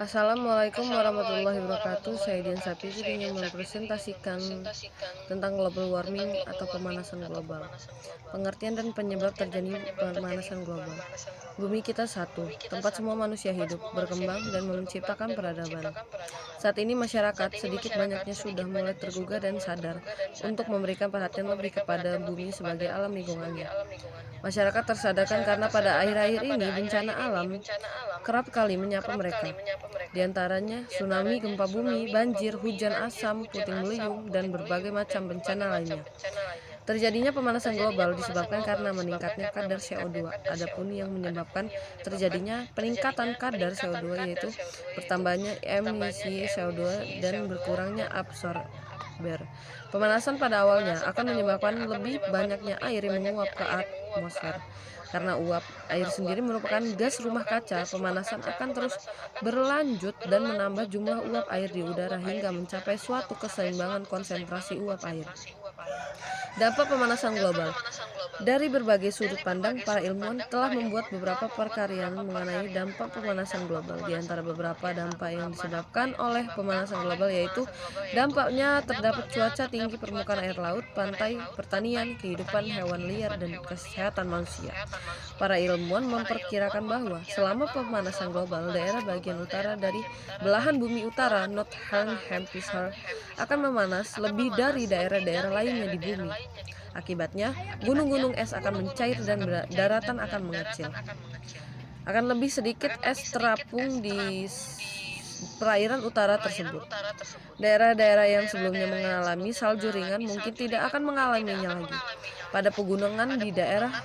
Assalamualaikum warahmatullahi wabarakatuh. Saya Dian Sapitri ingin mempresentasikan tentang global warming atau pemanasan global. Pengertian dan penyebab terjadi pemanasan global. Bumi kita satu, tempat semua manusia hidup, berkembang, dan menciptakan peradaban. Saat ini masyarakat sedikit banyaknya sudah mulai tergugah dan sadar untuk memberikan perhatian lebih kepada bumi sebagai alam lingkungannya. Masyarakat tersadarkan karena pada akhir-akhir ini bencana alam kerap kali menyapa mereka. Di antaranya tsunami, gempa bumi, banjir, hujan asam, puting beliung, dan berbagai macam bencana lainnya. Terjadinya pemanasan global disebabkan karena meningkatnya kadar CO2. Adapun yang menyebabkan terjadinya peningkatan kadar CO2 yaitu bertambahnya emisi CO2 dan berkurangnya absorber. Pemanasan pada awalnya akan menyebabkan lebih banyaknya air yang menguap ke atmosfer. Karena uap air sendiri merupakan gas rumah kaca, pemanasan akan terus berlanjut dan menambah jumlah uap air di udara hingga mencapai suatu keseimbangan konsentrasi uap air. Dampak pemanasan global. Dari berbagai sudut pandang, para ilmuwan telah membuat beberapa perkaryaan mengenai dampak pemanasan global. Di antara beberapa dampak yang disebabkan oleh pemanasan global yaitu dampaknya terdapat cuaca tinggi, permukaan air laut, pantai, pertanian, kehidupan hewan liar, dan kesehatan manusia. Para ilmuwan memperkirakan bahwa selama pemanasan global, daerah bagian utara dari belahan bumi utara Northern Hemisphere akan memanas lebih dari daerah-daerah lainnya di bumi. Akibatnya, gunung-gunung es akan mencair dan daratan akan mengecil. Akan lebih sedikit es terapung di perairan utara tersebut. Daerah-daerah yang sebelumnya mengalami salju ringan mungkin tidak akan mengalaminya lagi. Pada pegunungan di daerah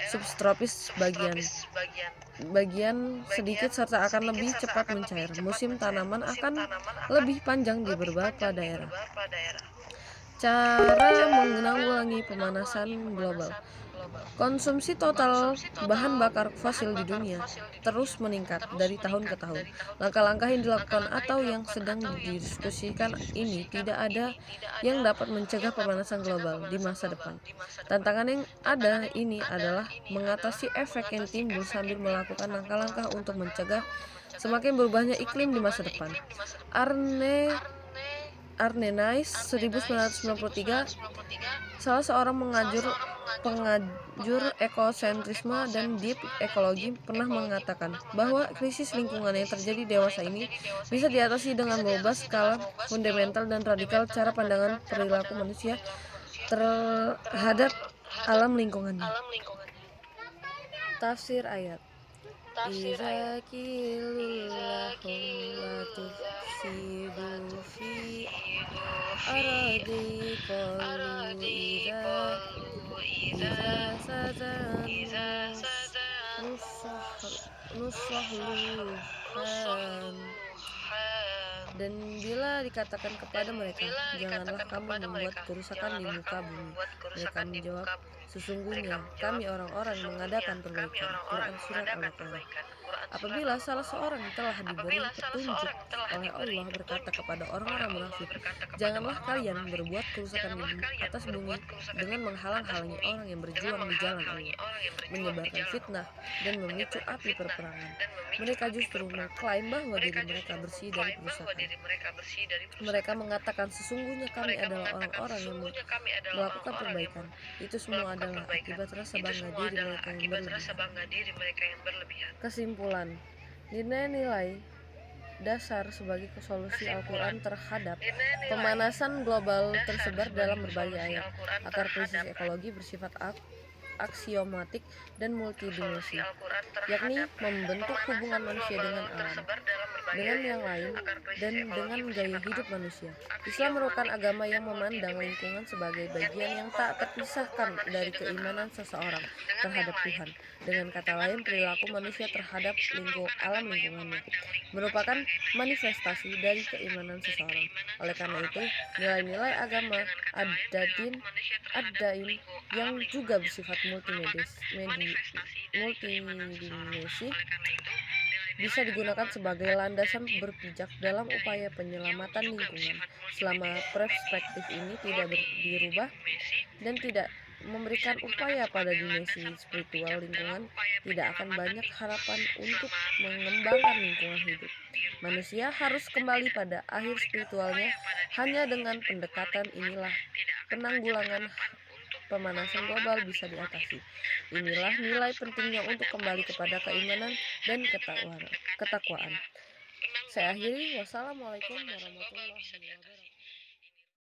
subtropis bagian sedikit serta akan lebih cepat mencair. Musim tanaman akan lebih panjang di beberapa daerah. Cara menanggulangi pemanasan global. Konsumsi total bahan bakar fosil di dunia terus meningkat dari tahun ke tahun. Langkah-langkah yang dilakukan atau yang sedang didiskusikan ini tidak ada yang dapat mencegah pemanasan global di masa depan. Tantangan yang ada ini adalah mengatasi efek yang timbul sambil melakukan langkah-langkah untuk mencegah semakin berubahnya iklim di masa depan. Arne Nice 1993, salah seorang pengajur ekosentrisme dan deep ekologi, pernah mengatakan bahwa krisis lingkungan yang terjadi dewasa ini bisa diatasi dengan mengubah skala fundamental dan radikal cara pandangan perilaku manusia terhadap alam lingkungannya. Tafsir ayat. Iza kilulahum latufsidu fi aradi qalu iza sazan nusahluhan. Dan bila dikatakan kepada mereka, janganlah kamu membuat kerusakan di muka bumi, mereka menjawab, sesungguhnya kami orang-orang mengadakan perbaikan. Quran Surat Al-Baqarah. Apabila salah seorang telah diberi petunjuk oleh Allah berkata kepada orang-orang munafik, janganlah kalian berbuat kerusakan di atas bumi dengan menghalang-halangi orang yang berjuang di jalan Allah, menyebarkan fitnah dan memicu api perperangan. Mereka justru mengklaim bahwa diri mereka bersih dari kerusakan. Mereka mengatakan, sesungguhnya kami adalah orang-orang yang melakukan perbaikan. Itu semua adalah akibat rasa bangga diri mereka yang berlebihan. Kesimpulan, nilai-nilai dasar sebagai solusi Al-Quran terhadap pemanasan global tersebar dalam berbagai ayat. Akar krisis ekologi bersifat aksiomatik dan multidimensi, yakni membentuk hubungan manusia dengan alam, dengan yang lain, dan dengan gaya hidup manusia. Islam merupakan agama yang memandang lingkungan sebagai bagian yang tak terpisahkan dari keimanan seseorang terhadap Tuhan. Dengan kata lain, perilaku manusia terhadap alam lingkungannya merupakan manifestasi dari keimanan seseorang. Oleh karena itu, nilai-nilai agama ad-dain yang juga bersifat multidimensi bisa digunakan sebagai landasan berpijak dalam upaya penyelamatan lingkungan. Selama perspektif ini tidak dirubah dan tidak memberikan upaya pada dimensi spiritual lingkungan, tidak akan banyak harapan untuk mengembangkan lingkungan hidup. Manusia harus kembali pada akhir spiritualnya. Hanya dengan pendekatan inilah penanggulangan pemanasan global bisa diatasi. Inilah nilai pentingnya untuk kembali kepada keimanan dan ketakwaan. Saya akhiri, wassalamualaikum warahmatullahi wabarakatuh.